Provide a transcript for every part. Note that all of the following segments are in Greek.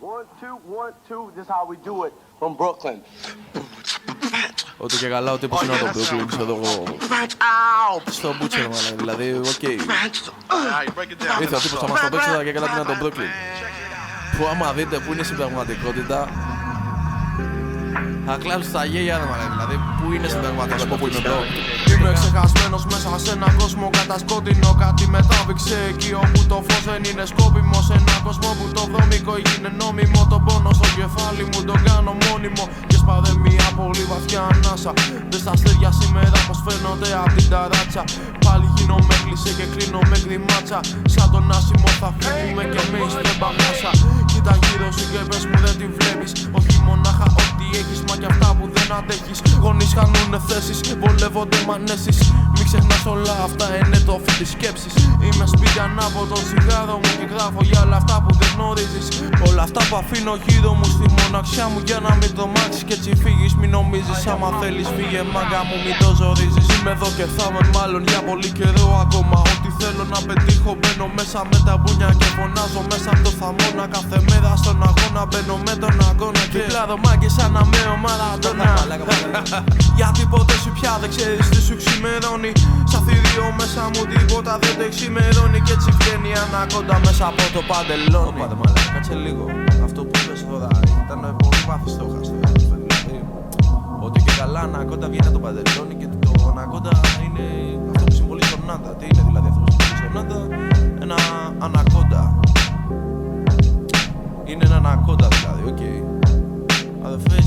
1, 2, this is how we do it from Brooklyn. Ότι και καλά ο τύπος είναι από το Brooklyn, ξέρω εγώ. Στο Butcher, μάλλον, δηλαδή, οκ. Ήρθε ο τύπος θα μας το παίξει τώρα και καλά είναι από το Brooklyn. Που άμα δείτε που είναι στην πραγματικότητα, θα κλάψει τα γέλια, δηλαδή, που είναι στην πραγματικότητα που είναι εδώ. Είμαι ξεχασμένος μέσα σε έναν κόσμο κατασκότεινο. Κάτι μετάβηξε εκεί όπου το φως δεν είναι σκόπιμο. Σε έναν κόσμο που το βρώμικο έγινε νόμιμο. Τον πόνο στο κεφάλι μου τον κάνω μόνιμο. Και σπάδε μια πολύ βαθιά ανάσα. Δες τα αστέρια σήμερα πως φαίνονται απ' την ταράτσα. Πάλι γίνομαι κλεισέ και κλείνω με γκριμάτσα. Σαν τον άσημο θα φύγουμε κι εμείς δεν παγάσα. Κοίτα γύρω σου και πες μου δεν τη βλέπεις. Όχι μονάχα ό,τι έχεις μα κι αυτά που δεν αντέχεις. Γονείς χάνουνε θέσεις, βολεύονται μανέσεις. Μην ξεχνάς όλα αυτά είναι το φύλλο της σκέψης. Είμαι σπίτι ανάβω το τσιγάρο μου και γράφω για όλα αυτά που δεν γνωρίζεις. Όλα αυτά που αφήνω γύρω μου στη μοναξιά μου για να μην τρομάξεις και έτσι φύγεις. Μην νομίζεις άμα θέλεις φύγε μάγκα μου μην το ζορίζεις. Είμαι εδώ και θα είμαι μάλλον για πολύ καιρό ακόμα. Ό,τι θέλω να πετύχω μπαίνω μέσα με τα μπουνιά και φωνάζω μέσα από το θαμώνα. Κάθε μέρα στον αγώνα μπαίνω με τον αγώνα και κλάδω μάγκες σαν να με ο Μαραντόνα. Γιατί ποτέ σου πια δεν ξέρεις τι σου ξημερώνει. Σαν θηρίο μέσα μου τίποτα δεν το εξημερώνει. Κι έτσι βγαίνει ανακόντα μέσα από το παντελόνι. Πάτε μαλάκα, κάτσε λίγο. Αυτό που είπες τώρα ήταν πολύ βάθος το χαστό. Ότι και καλά ανακόντα βγαίνει από το παντελόνι και το ανακόντα είναι αυτό που συμβολίζει τον Νάντα. Τι είναι δηλαδή αυτό που συμβολίζει τον Νάντα? Ένα ανακόντα. Είναι ένα ανακόντα δηλαδή, οκ. Αδερφέ,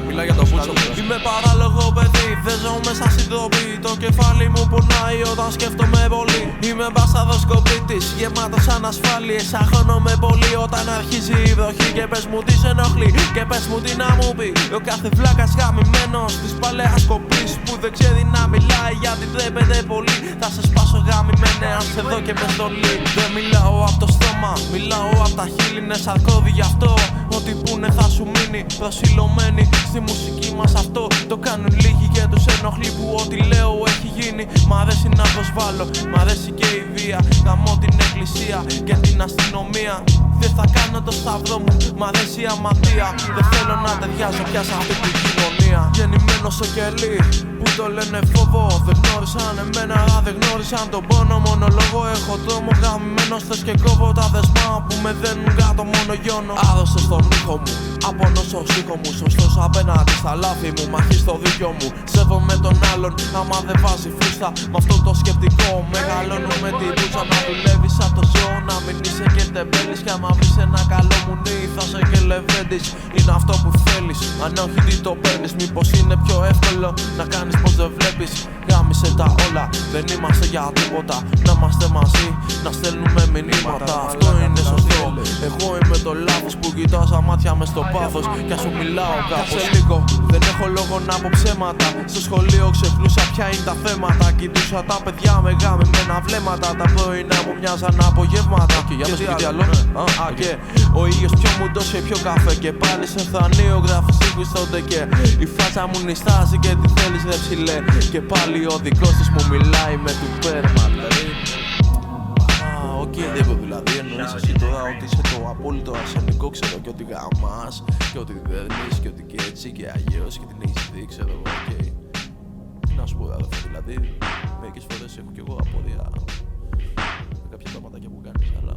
μιλάει για το Butcher. Είμαι παράλογο παιδί, δεν ζω μέσα στην τροπή. Το κεφάλι μου πονάει όταν σκέφτομαι πολύ. Είμαι μπάσταρδος κομπρίτης, γεμάτος ανασφάλειες. Αγχώνομαι πολύ όταν αρχίζει η βροχή. Και πες μου τι σε ενοχλεί, και πες μου τι να μου πει. Ο κάθε βλάκας γαμημένος της παλαιάς κοπής που δεν ξέρει να μιλάει γιατί τρέπεται πολύ. Θα σε σπάσω γαμημένε αν σε δω και με στολή. Δεν μιλάω απ' το στόμα, μιλάω απ' τα χείλη. Είναι σαρκώδη γι' αυτό. Ό,τι πούνε θα σου μείνει προσιλωμένοι στη μουσική μας αυτό. Το κάνουν λίγοι και τους ενοχλεί που ό,τι λέω έχει γίνει. Μ' αρέσει να προσβάλλω, μ' αρέσει και η βία. Γαμώ την εκκλησία και την αστυνομία. Δεν θα κάνω το σταυρό μου, μ' αρέσει η αμαρτία. Δεν θέλω να ταιριάζω πια σε αυτή την κοινωνία. Γεννημένος στο κελί που το λένε φόβο. Δεν γνώρισαν εμένα, αλλά δεν γνώρισαν τον πόνο. Μονολόγο έχω τρόμο, γαμημένος θες και κόβω τα δεσμά που με δένουν κάτω μόνο γιώνω. Άρρωστος στον ήχο μου, απονός στο στίχο μου. Σωστός απέναντι στα λάθη μου, μαχή στο δίκιο μου. Σέβομαι τον άλλον, άμα δεν βάζει φούστα. Μ' αυτό το σκεπτικό μεγαλώνουμε την πούτσα. Να δουλεύεις σαν το ζώο, να μην είσαι και τεμπέλης. Κι άμα βρεις ένα καλό μουνί θα σε και λεβέντης. Είναι αυτό που θέλεις, αν όχι τι το παίρνεις. Μήπως είναι πιο εύκολο να κάνεις πως δεν βλέπεις. Γάμισε τα όλα, δεν είμαστε για τίποτα. Να είμαστε μαζί, να στέλνουμε μηνύματα. Αυτό είναι σωστό. Εγώ είμαι το λάθος που κοιτάω σαν μάτια μες στο πάθος. Κι ας σου μιλάω κάπως λίγο, δεν έχω λόγο να πω ψέματα. Στο σχολείο ξεχνούσα ποια είναι τα θέματα. Κοιτούσα τα παιδιά με γαμημένα βλέμματα. Τα πρωινά μου μοιάζαν απογεύματα. Και για πες τι άλλο. Και ο ήλιος πιο μουντός και πιο καφέ. Και πάλι σε θανείο γράφεις ήχους τότε. Και η φάτσα μου νιστάζει και τι θέλεις ρε ψηλέ. Και πάλι ο δικός της μου μιλάει με του πέρμα. Οκ, δηλαδή εννοείς εσύ τώρα ότι είσαι το απόλυτο αρσενικό, ξέρω, και ότι γαμάς και ότι δέρνεις και ότι και έτσι και αγιώς και την έχεις δει, ξέρω εγώ, οκ. Τι να σου πω αδερφέ, δηλαδή μερικές φορές έχω κι εγώ απορία με κάποια πράγματα που κάνεις, αλλά